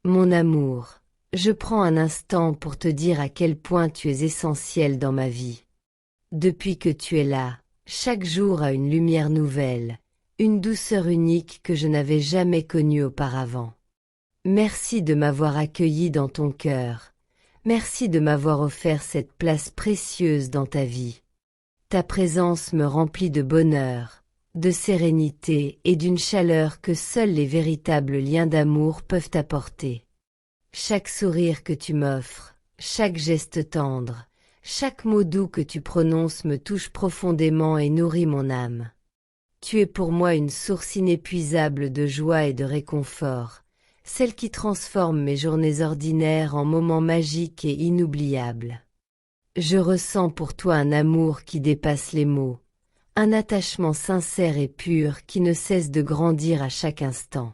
Mon amour, je prends un instant pour te dire à quel point tu es essentiel dans ma vie. Depuis que tu es là, chaque jour a une lumière nouvelle, une douceur unique que je n'avais jamais connue auparavant. Merci de m'avoir accueilli dans ton cœur. Merci de m'avoir offert cette place précieuse dans ta vie. Ta présence me remplit de bonheur, de sérénité et d'une chaleur que seuls les véritables liens d'amour peuvent apporter. Chaque sourire que tu m'offres, chaque geste tendre, chaque mot doux que tu prononces me touche profondément et nourrit mon âme. Tu es pour moi une source inépuisable de joie et de réconfort, celle qui transforme mes journées ordinaires en moments magiques et inoubliables. Je ressens pour toi un amour qui dépasse les mots, un attachement sincère et pur qui ne cesse de grandir à chaque instant.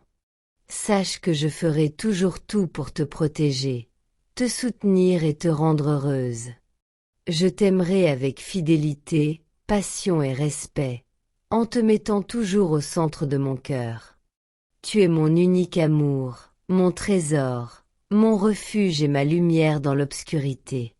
Sache que je ferai toujours tout pour te protéger, te soutenir et te rendre heureuse. Je t'aimerai avec fidélité, passion et respect, en te mettant toujours au centre de mon cœur. Tu es mon unique amour, mon trésor, mon refuge et ma lumière dans l'obscurité.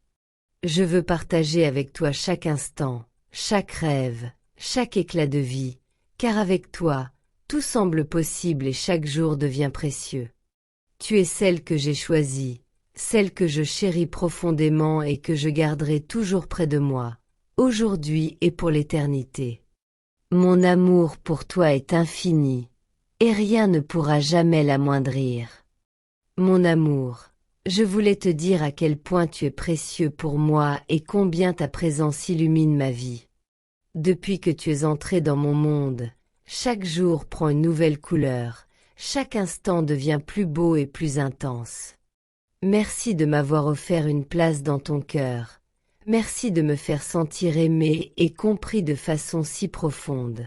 Je veux partager avec toi chaque instant, chaque rêve, chaque éclat de vie, car avec toi, tout semble possible et chaque jour devient précieux. Tu es celle que j'ai choisie, celle que je chéris profondément et que je garderai toujours près de moi, aujourd'hui et pour l'éternité. Mon amour pour toi est infini, et rien ne pourra jamais l'amoindrir. Mon amour, je voulais te dire à quel point tu es précieux pour moi et combien ta présence illumine ma vie. Depuis que tu es entré dans mon monde, chaque jour prend une nouvelle couleur, chaque instant devient plus beau et plus intense. Merci de m'avoir offert une place dans ton cœur. Merci de me faire sentir aimé et compris de façon si profonde.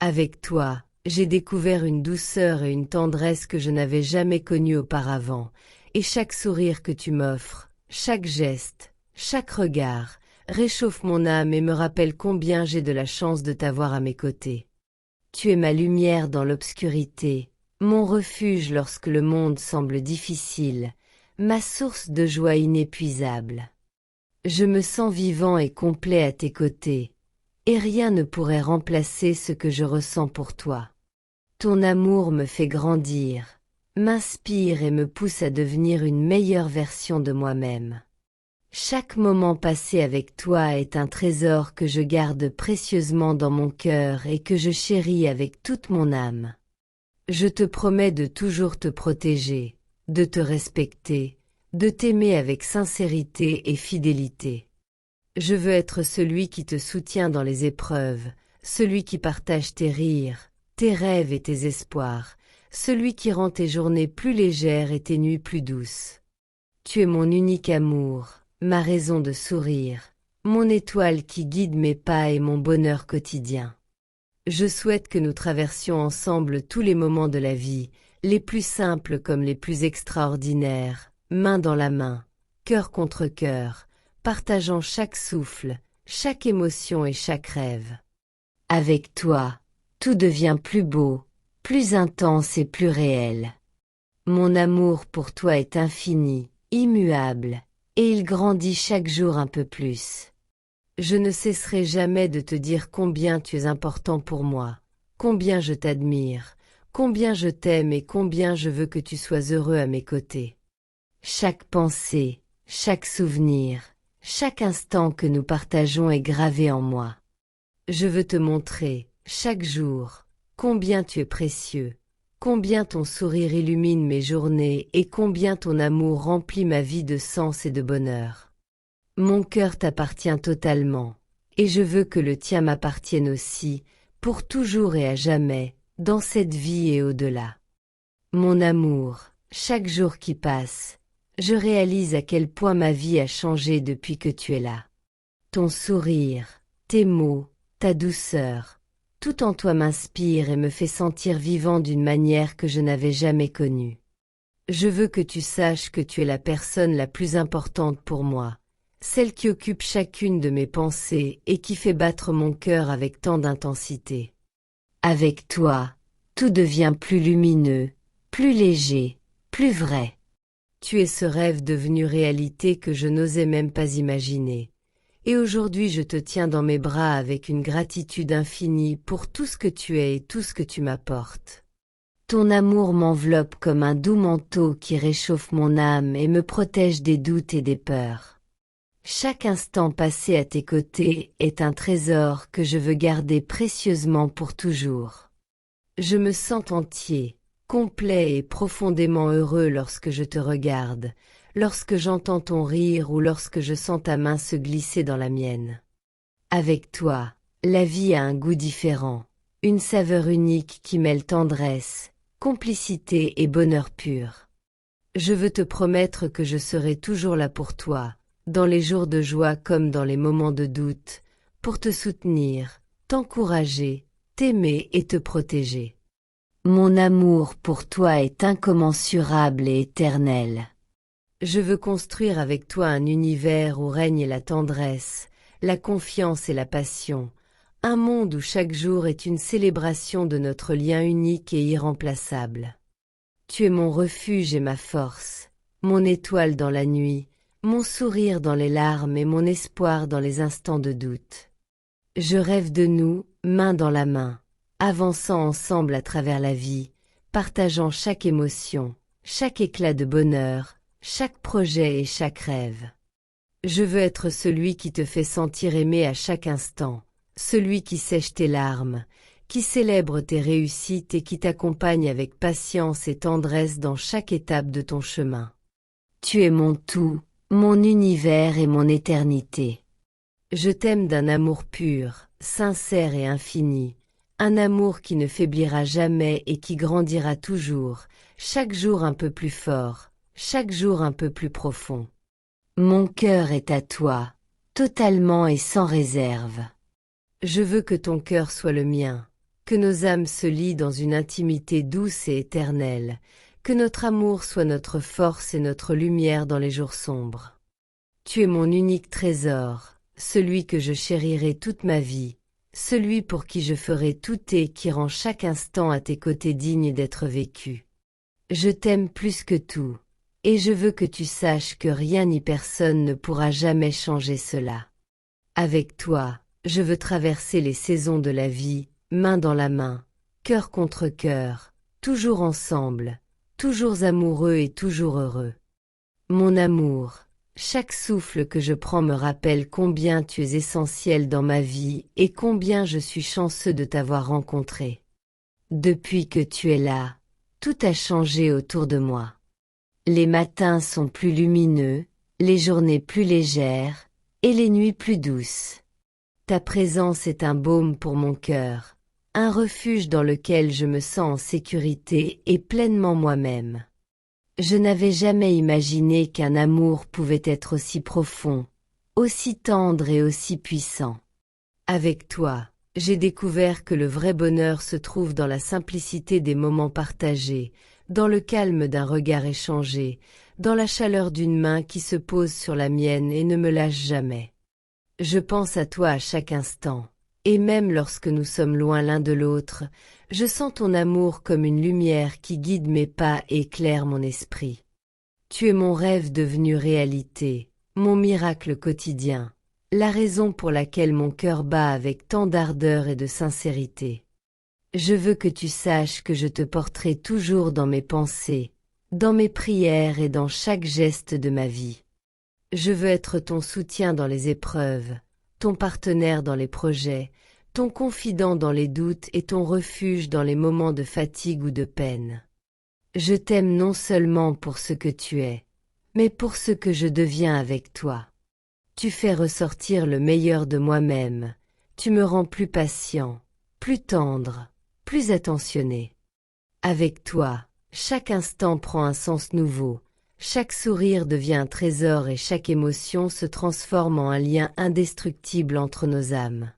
Avec toi, j'ai découvert une douceur et une tendresse que je n'avais jamais connues auparavant, et chaque sourire que tu m'offres, chaque geste, chaque regard, réchauffe mon âme et me rappelle combien j'ai de la chance de t'avoir à mes côtés. Tu es ma lumière dans l'obscurité, mon refuge lorsque le monde semble difficile, ma source de joie inépuisable. Je me sens vivant et complet à tes côtés, et rien ne pourrait remplacer ce que je ressens pour toi. Ton amour me fait grandir, m'inspire et me pousse à devenir une meilleure version de moi-même. Chaque moment passé avec toi est un trésor que je garde précieusement dans mon cœur et que je chéris avec toute mon âme. Je te promets de toujours te protéger, de te respecter, de t'aimer avec sincérité et fidélité. Je veux être celui qui te soutient dans les épreuves, celui qui partage tes rires, tes rêves et tes espoirs, celui qui rend tes journées plus légères et tes nuits plus douces. Tu es mon unique amour, ma raison de sourire, mon étoile qui guide mes pas et mon bonheur quotidien. Je souhaite que nous traversions ensemble tous les moments de la vie, les plus simples comme les plus extraordinaires, main dans la main, cœur contre cœur, partageant chaque souffle, chaque émotion et chaque rêve. Avec toi, tout devient plus beau, plus intense et plus réel. Mon amour pour toi est infini, immuable, et il grandit chaque jour un peu plus. Je ne cesserai jamais de te dire combien tu es important pour moi, combien je t'admire, combien je t'aime et combien je veux que tu sois heureux à mes côtés. Chaque pensée, chaque souvenir, chaque instant que nous partageons est gravé en moi. Je veux te montrer, chaque jour, combien tu es précieux, combien ton sourire illumine mes journées et combien ton amour remplit ma vie de sens et de bonheur. Mon cœur t'appartient totalement, et je veux que le tien m'appartienne aussi, pour toujours et à jamais, dans cette vie et au-delà. Mon amour, chaque jour qui passe, je réalise à quel point ma vie a changé depuis que tu es là. Ton sourire, tes mots, ta douceur, tout en toi m'inspire et me fait sentir vivant d'une manière que je n'avais jamais connue. Je veux que tu saches que tu es la personne la plus importante pour moi, celle qui occupe chacune de mes pensées et qui fait battre mon cœur avec tant d'intensité. Avec toi, tout devient plus lumineux, plus léger, plus vrai. Tu es ce rêve devenu réalité que je n'osais même pas imaginer. Et aujourd'hui je te tiens dans mes bras avec une gratitude infinie pour tout ce que tu es et tout ce que tu m'apportes. Ton amour m'enveloppe comme un doux manteau qui réchauffe mon âme et me protège des doutes et des peurs. Chaque instant passé à tes côtés est un trésor que je veux garder précieusement pour toujours. Je me sens entier, complet et profondément heureux lorsque je te regarde, lorsque j'entends ton rire ou lorsque je sens ta main se glisser dans la mienne. Avec toi, la vie a un goût différent, une saveur unique qui mêle tendresse, complicité et bonheur pur. Je veux te promettre que je serai toujours là pour toi, dans les jours de joie comme dans les moments de doute, pour te soutenir, t'encourager, t'aimer et te protéger. Mon amour pour toi est incommensurable et éternel. Je veux construire avec toi un univers où règne la tendresse, la confiance et la passion, un monde où chaque jour est une célébration de notre lien unique et irremplaçable. Tu es mon refuge et ma force, mon étoile dans la nuit, mon sourire dans les larmes et mon espoir dans les instants de doute. Je rêve de nous, main dans la main, avançant ensemble à travers la vie, partageant chaque émotion, chaque éclat de bonheur, chaque projet et chaque rêve. Je veux être celui qui te fait sentir aimé à chaque instant, celui qui sèche tes larmes, qui célèbre tes réussites et qui t'accompagne avec patience et tendresse dans chaque étape de ton chemin. Tu es mon tout, mon univers et mon éternité. Je t'aime d'un amour pur, sincère et infini, un amour qui ne faiblira jamais et qui grandira toujours, chaque jour un peu plus fort, chaque jour un peu plus profond. Mon cœur est à toi, totalement et sans réserve. Je veux que ton cœur soit le mien, que nos âmes se lient dans une intimité douce et éternelle, que notre amour soit notre force et notre lumière dans les jours sombres. Tu es mon unique trésor, celui que je chérirai toute ma vie, celui pour qui je ferai tout et qui rend chaque instant à tes côtés digne d'être vécu. Je t'aime plus que tout, et je veux que tu saches que rien ni personne ne pourra jamais changer cela. Avec toi, je veux traverser les saisons de la vie, main dans la main, cœur contre cœur, toujours ensemble, toujours amoureux et toujours heureux. Mon amour, chaque souffle que je prends me rappelle combien tu es essentiel dans ma vie et combien je suis chanceux de t'avoir rencontré. Depuis que tu es là, tout a changé autour de moi. Les matins sont plus lumineux, les journées plus légères, et les nuits plus douces. Ta présence est un baume pour mon cœur, un refuge dans lequel je me sens en sécurité et pleinement moi-même. Je n'avais jamais imaginé qu'un amour pouvait être aussi profond, aussi tendre et aussi puissant. Avec toi, j'ai découvert que le vrai bonheur se trouve dans la simplicité des moments partagés, dans le calme d'un regard échangé, dans la chaleur d'une main qui se pose sur la mienne et ne me lâche jamais. Je pense à toi à chaque instant, et même lorsque nous sommes loin l'un de l'autre, je sens ton amour comme une lumière qui guide mes pas et éclaire mon esprit. Tu es mon rêve devenu réalité, mon miracle quotidien, la raison pour laquelle mon cœur bat avec tant d'ardeur et de sincérité. Je veux que tu saches que je te porterai toujours dans mes pensées, dans mes prières et dans chaque geste de ma vie. Je veux être ton soutien dans les épreuves, ton partenaire dans les projets, ton confident dans les doutes et ton refuge dans les moments de fatigue ou de peine. Je t'aime non seulement pour ce que tu es, mais pour ce que je deviens avec toi. Tu fais ressortir le meilleur de moi-même, tu me rends plus patient, plus tendre, plus attentionné. Avec toi, chaque instant prend un sens nouveau, chaque sourire devient un trésor et chaque émotion se transforme en un lien indestructible entre nos âmes.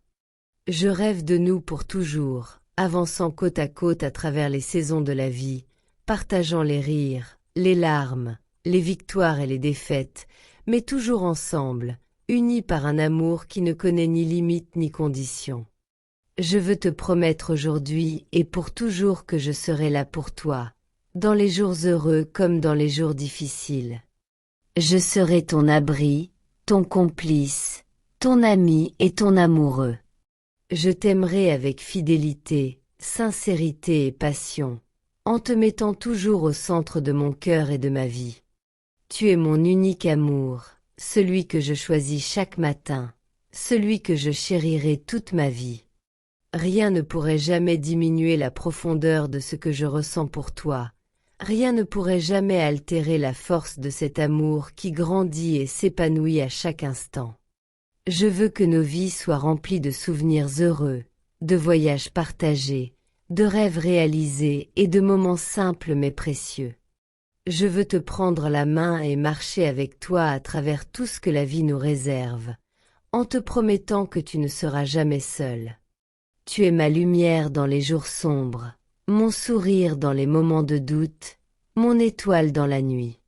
Je rêve de nous pour toujours, avançant côte à côte à travers les saisons de la vie, partageant les rires, les larmes, les victoires et les défaites, mais toujours ensemble, unis par un amour qui ne connaît ni limite ni condition. Je veux te promettre aujourd'hui et pour toujours que je serai là pour toi, dans les jours heureux comme dans les jours difficiles. Je serai ton abri, ton complice, ton ami et ton amoureux. Je t'aimerai avec fidélité, sincérité et passion, en te mettant toujours au centre de mon cœur et de ma vie. Tu es mon unique amour, celui que je choisis chaque matin, celui que je chérirai toute ma vie. Rien ne pourrait jamais diminuer la profondeur de ce que je ressens pour toi. Rien ne pourrait jamais altérer la force de cet amour qui grandit et s'épanouit à chaque instant. Je veux que nos vies soient remplies de souvenirs heureux, de voyages partagés, de rêves réalisés et de moments simples mais précieux. Je veux te prendre la main et marcher avec toi à travers tout ce que la vie nous réserve, en te promettant que tu ne seras jamais seul. Tu es ma lumière dans les jours sombres, mon sourire dans les moments de doute, mon étoile dans la nuit.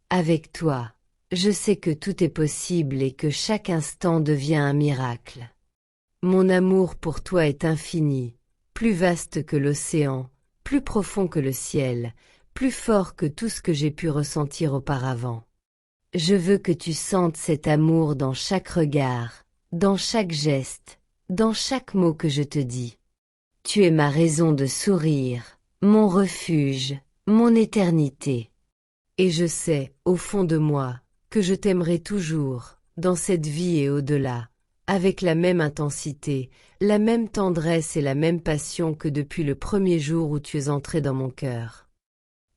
Avec toi, je sais que tout est possible et que chaque instant devient un miracle. Mon amour pour toi est infini, plus vaste que l'océan, plus profond que le ciel, plus fort que tout ce que j'ai pu ressentir auparavant. Je veux que tu sentes cet amour dans chaque regard, dans chaque geste, dans chaque mot que je te dis. Tu es ma raison de sourire, mon refuge, mon éternité. Et je sais, au fond de moi, que je t'aimerai toujours, dans cette vie et au-delà, avec la même intensité, la même tendresse et la même passion que depuis le premier jour où tu es entré dans mon cœur.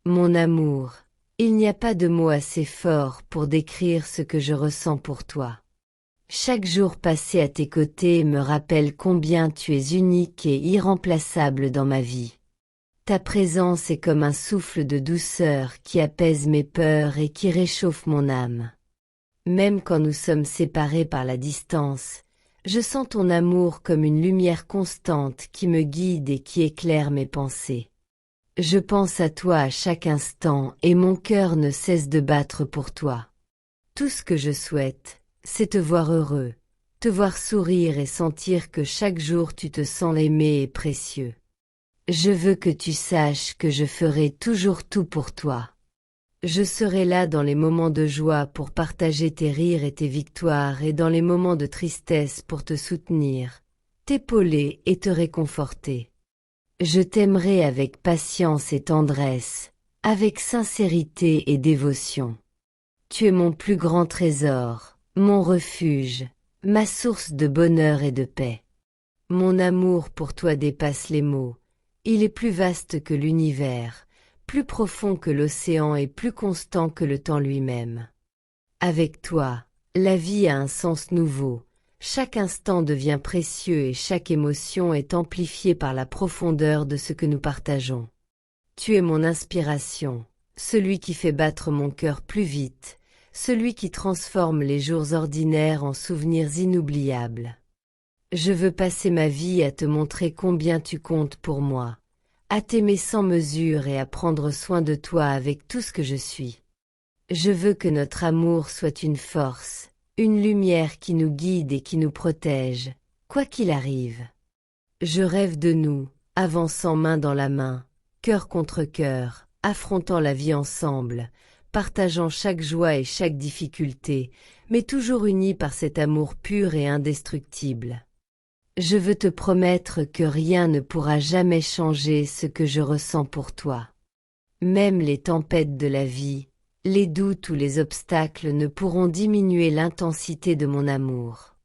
Mon amour, il n'y a pas de mots assez forts pour décrire ce que je ressens pour toi. Chaque jour passé à tes côtés me rappelle combien tu es unique et irremplaçable dans ma vie. Ta présence est comme un souffle de douceur qui apaise mes peurs et qui réchauffe mon âme. Même quand nous sommes séparés par la distance, je sens ton amour comme une lumière constante qui me guide et qui éclaire mes pensées. Je pense à toi à chaque instant et mon cœur ne cesse de battre pour toi. Tout ce que je souhaite, c'est te voir heureux, te voir sourire et sentir que chaque jour tu te sens aimé et précieux. Je veux que tu saches que je ferai toujours tout pour toi. Je serai là dans les moments de joie pour partager tes rires et tes victoires et dans les moments de tristesse pour te soutenir, t'épauler et te réconforter. Je t'aimerai avec patience et tendresse, avec sincérité et dévotion. Tu es mon plus grand trésor, mon refuge, ma source de bonheur et de paix. Mon amour pour toi dépasse les mots. Il est plus vaste que l'univers, plus profond que l'océan et plus constant que le temps lui-même. Avec toi, la vie a un sens nouveau, chaque instant devient précieux et chaque émotion est amplifiée par la profondeur de ce que nous partageons. Tu es mon inspiration, celui qui fait battre mon cœur plus vite, celui qui transforme les jours ordinaires en souvenirs inoubliables. Je veux passer ma vie à te montrer combien tu comptes pour moi, à t'aimer sans mesure et à prendre soin de toi avec tout ce que je suis. Je veux que notre amour soit une force, une lumière qui nous guide et qui nous protège, quoi qu'il arrive. Je rêve de nous, avançant main dans la main, cœur contre cœur, affrontant la vie ensemble, partageant chaque joie et chaque difficulté, mais toujours unis par cet amour pur et indestructible. Je veux te promettre que rien ne pourra jamais changer ce que je ressens pour toi. Même les tempêtes de la vie, les doutes ou les obstacles ne pourront diminuer l'intensité de mon amour.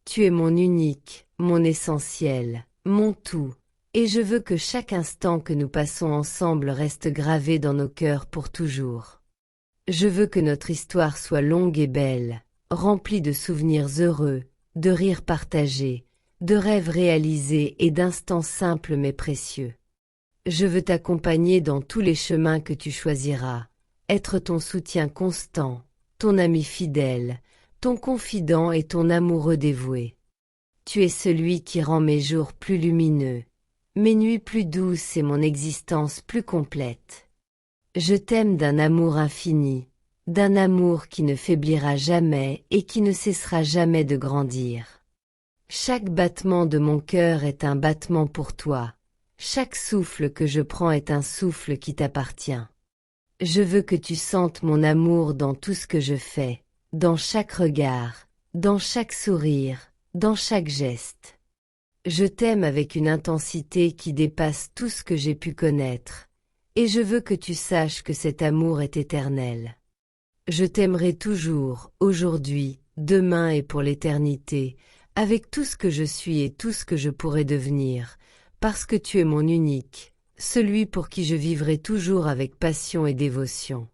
Tu es mon unique, mon essentiel, mon tout, et je veux que chaque instant que nous passons ensemble reste gravé dans nos cœurs pour toujours. Je veux que notre histoire soit longue et belle, remplie de souvenirs heureux, de rires partagés, de rêves réalisés et d'instants simples mais précieux. Je veux t'accompagner dans tous les chemins que tu choisiras, être ton soutien constant, ton ami fidèle, ton confident et ton amoureux dévoué. Tu es celui qui rend mes jours plus lumineux, mes nuits plus douces et mon existence plus complète. Je t'aime d'un amour infini, d'un amour qui ne faiblira jamais et qui ne cessera jamais de grandir. Chaque battement de mon cœur est un battement pour toi, Chaque souffle que je prends est un souffle qui t'appartient. Je veux que tu sentes mon amour dans tout ce que je fais, dans chaque regard, dans chaque sourire, dans chaque geste. Je t'aime avec une intensité qui dépasse tout ce que j'ai pu connaître, et je veux que tu saches que cet amour est éternel. Je t'aimerai toujours, aujourd'hui, demain et pour l'éternité, avec tout ce que je suis et tout ce que je pourrai devenir, parce que tu es mon unique, celui pour qui je vivrai toujours avec passion et dévotion.